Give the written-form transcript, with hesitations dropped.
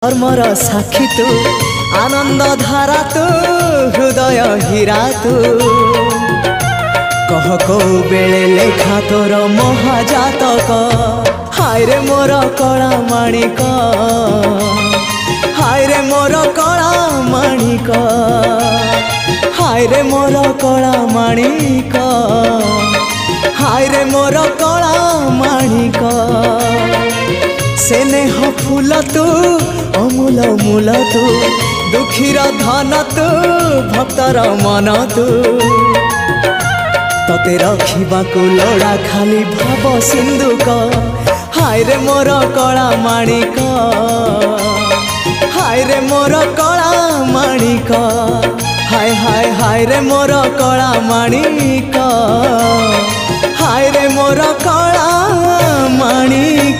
धर्मर साक्षी तू आनंद धारा तू हृदय हीरा तू कह को बेले लेखा तोर महाजातक हाय रे मोर कला माणिक हाय रे मोर कला माणिक हाय रे मोर कला माणिक हाय रे मोर कला माणिक स्नेह फूल तू अमूल मूल तू दुखीर धन तू भक्तर मन तू तते रखिबाकू लोड़ा खाली भाव सिंधुक हाय रे मोर कला माणिक हाय रे मोर कला माणिक हाय हाय हाय रे मोर कला माणिक हाय रे मोर कला माणिक।